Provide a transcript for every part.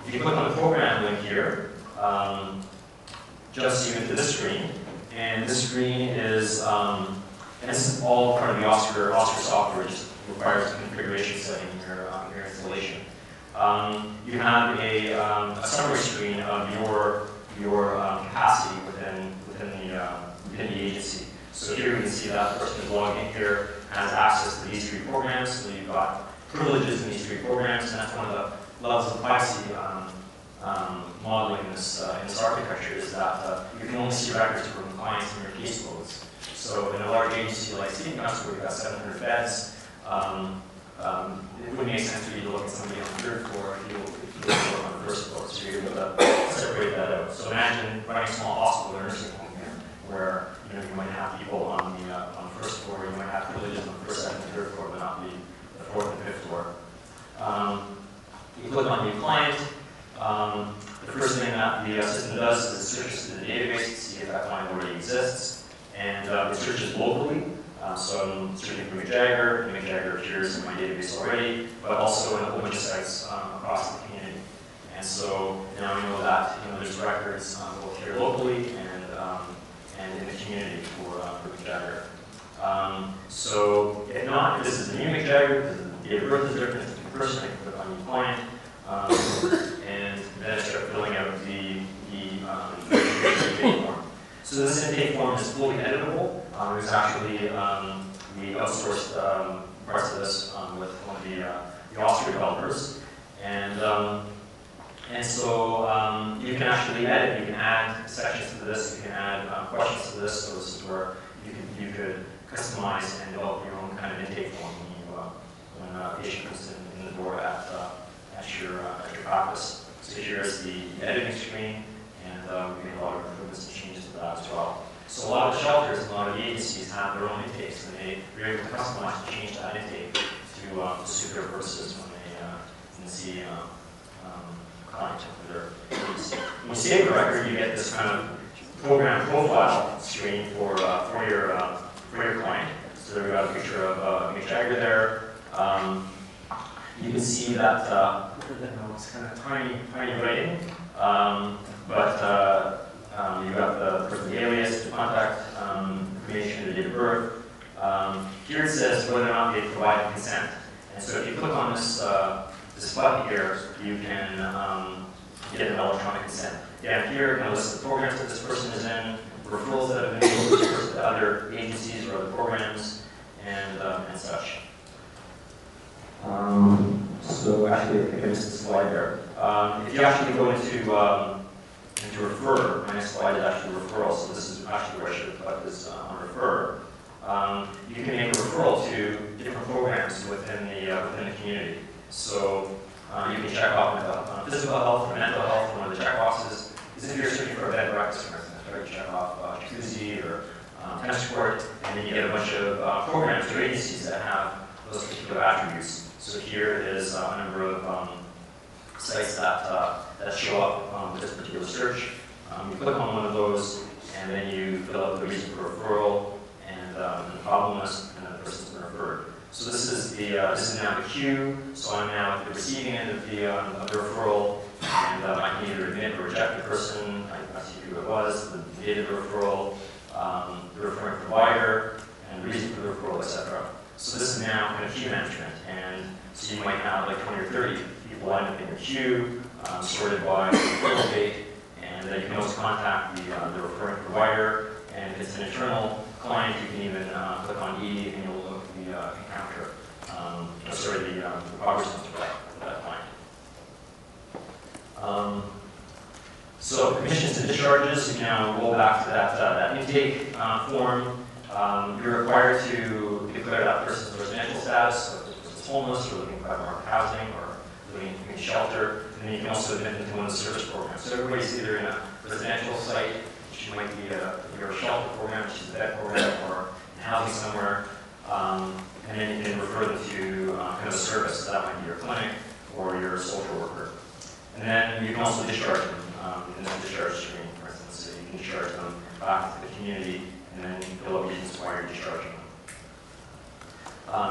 If you click on the program link here, jumps you into this screen, and this screen is, and this is all part of the Oscar software, which requires a configuration setting in your installation. You have a summary screen of your capacity within the agency. So here we can see that the person who's logged in here has access to these 3 programs. So you've got privileges in these 3 programs, and that's one of the levels of privacy modeling in this architecture, is that you can only see records from clients in your caseloads. So in a large agency like City Council, where you've got 700 beds, it wouldn't make sense for you to look at somebody on the 3rd floor if you work on the 1st floor. So you're able to separate that out. So imagine running a small hospital or nursing home here, where you might have people on the 1st floor, you might have privileges on the 1st, 2nd, and 3rd floor, but not the 4th and 5th floor. You click on New Client. The first thing that the system does is it searches through the database to see if that client already exists, and it searches locally. So I'm searching for Mick Jagger, and Mick Jagger appears in my database already, but also in a whole bunch of sites across the community. And so now we know that there's records both here locally and in the community for Mick Jagger. So if not, if this is the new Mick Jagger, the date of birth is different, it's a different person, I can click on New Client, and then I start filling out the intake form. So this intake form is fully editable. There's actually, we outsourced parts of this with one of the Oscar developers. And so you can actually edit, you can add sections to this, you can add questions to this, so this is where you could customize and develop your own kind of intake form when a patient comes in the door at your practice. So here's the editing screen, and we made a lot of improvements and changes to that as well. So a lot of the shelters and a lot of the agencies have their own intakes, and they're able to customize and change that intake to suit their purposes when they see client for their needs. When you save a record, you get this kind of program profile screen for your client. So there we got a picture of Mick Jagger there. You can see that it's kind of tiny writing, but you got the person's alias, the contact information, the date of birth. Here it says whether or not they provide consent. And so if you click on this button here, you can get an electronic consent. Down here, kind of list the programs that this person is in, referrals that have been made to other agencies or other programs, and such. So actually, I think I missed the slide there. If you actually go into refer, my next slide is actually referral, so this is actually where I should have put this on refer. You can make a referral to different programs within the community. So you can check off physical health or mental health, and one of the check boxes is if you're searching for a bed and breakfast, for instance, right? You check off jacuzzi or tennis court, and then you get a bunch of programs or agencies that have those particular attributes. So here is a number of sites that show up with this particular search. You click on one of those, and then you fill out the reason for referral and the problem list, and the person's been referred. So this is now the queue. So I'm now at the receiving end of the referral, and I can either admit or reject the person. I see who it was, the date of the referral, the referring provider, and the reason for the referral, etc. So this is now kind of queue management, and so you might have like 20 or 30 people lined up in your queue, sorted by referral date, and then you can always contact the referring provider, and if it's an internal client, you can even click on E and you'll look at the encounter, the progress notes for that client. So permissions and discharges, you can now roll back to that intake form. You're required to declare that person's residential status, so if this person's homeless or living in private market housing or living in community shelter, and then you can also admit them to one of the service programs. So everybody's either in a residential site, which might be your shelter program, which is a bed program, or in housing somewhere, and then you can refer them to kind of a service. So that might be your clinic or your social worker. And then you can also discharge them in the discharge screen, for instance. So you can discharge them back to the community, and then fill out reasons why you're discharging them.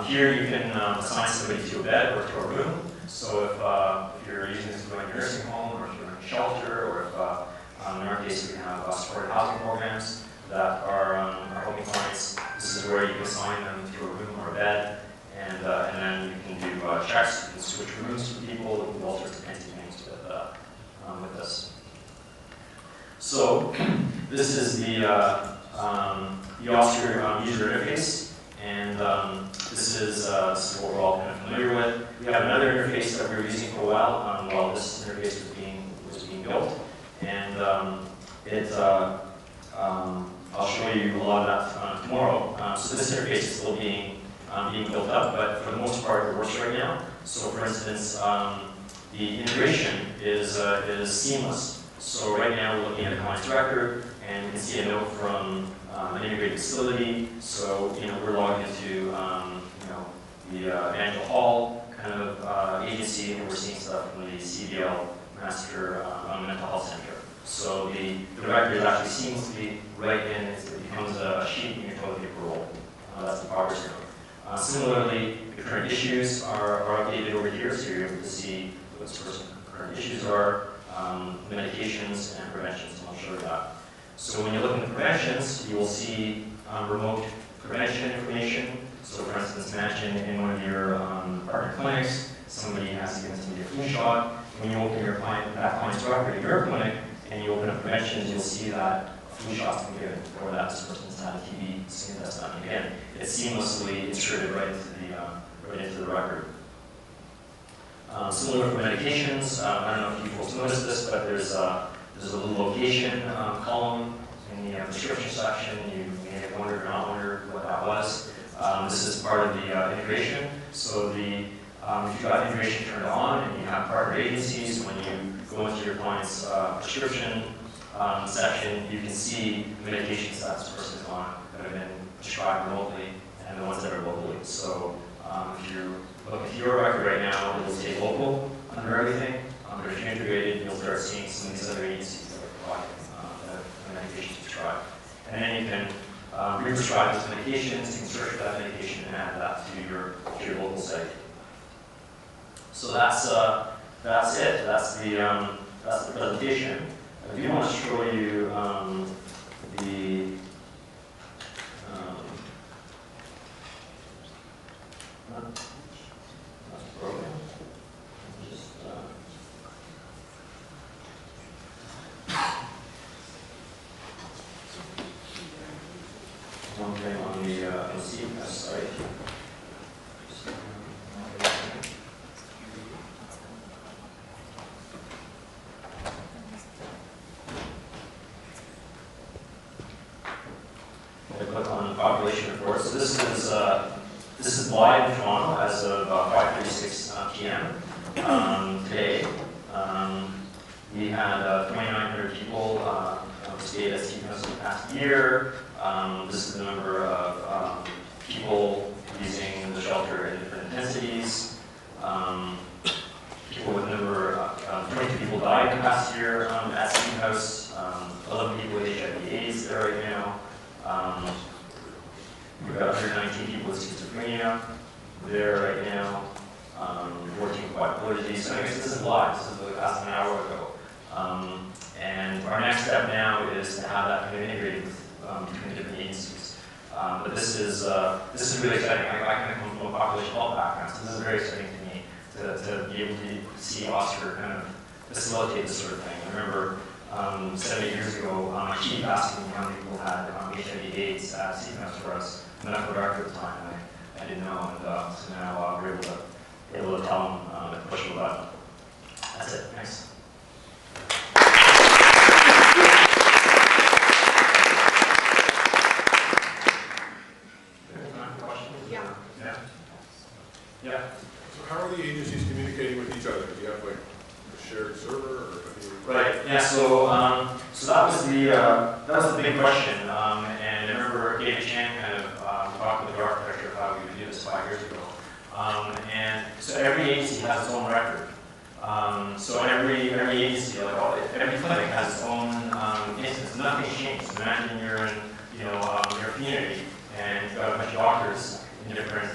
Here you can assign somebody to a bed or to a room. So if you're using this to go in your nursing home case, we have supported housing programs that are helping clients. This is where you can assign them to a room or a bed, and then you can do checks. You can switch rooms for people. You can do all sorts of fancy things with this. So this is the Oscar user interface, and this is what we're all kind of familiar with. We have another interface that we were using for a while this interface was being built, and I'll show you a lot of that tomorrow. So this interface is still being built up, but for the most part it works right now. So for instance, the integration is seamless. So right now we're looking at a client's record, and you can see a note from an integrated facility. So we're logged into the Evangel Hall kind of agency, and we're seeing stuff from the CDL Master Mental Health Center. So the record is actually seamlessly right in. It becomes a sheet in your toilet paper roll. That's the progress note. Similarly, the current issues are updated over here, so you're able to see what the current issues are, medications and preventions, and I'll show you that. So when you look at the preventions, you will see remote prevention information. So for instance, imagine in one of your partner clinics, somebody has given somebody a flu shot. When you open that client's record in your clinic, and you open up preventions, you'll see that a flu shot's been given, or that this person's had a TB skin test done. Again, it's seamlessly inserted right into the record. Similar for medications, I don't know if you folks noticed this, but there's a little location column in the prescription section. You may have wondered or not wondered what that was. This is part of the integration. So if you've got integration turned on and you have partner agencies, when you go into your client's prescription section, you can see the medications that this person is on that have been prescribed remotely and the ones that are locally. So if you look at your record right now, it will stay local under everything. But if you're integrated, you'll start seeing some of these other agencies that are providing the medications prescribed. And then you can re-prescribe those medications, you can search for that medication and add that to your local site. So that's it. That's the presentation. I do want to show you the program. Just one thing on the CPS site. I click on population report. So this is live in Toronto as of 5:36 p.m. Today. We had 2,900 people stayed at CPS in the past year. This is the number of people using the shelter in different intensities. People with number 22 people died in the past year at CPS. 11 people with HIV/AIDS there right now. We've got 119 people with schizophrenia there right now. 14 bipolar disease. So I guess this is live. This is the past an hour ago. And our next step now is to have that kind of integrated between different agencies. But this is really exciting. I kind of come from a population health background, so this is very exciting to me to be able to see Oscar kind of facilitate this sort of thing. I remember 7 years ago, my chief asked me how many people had HIV/AIDS at CPS for us. Medical director at the time, I didn't know, and so now we're able to tell them to push the button. That's it. Thanks. Yeah. So how are the agencies communicating with each other? Do you have like a shared server, or Right. Yeah. So that was the big question. And I remember David Chan kind of talked with the architecture of how we would do this 5 years ago. And so every agency has its own record. So every agency, like every clinic has its own instance. Nothing's changed. Imagine you're in your community and you've got a bunch of doctors in different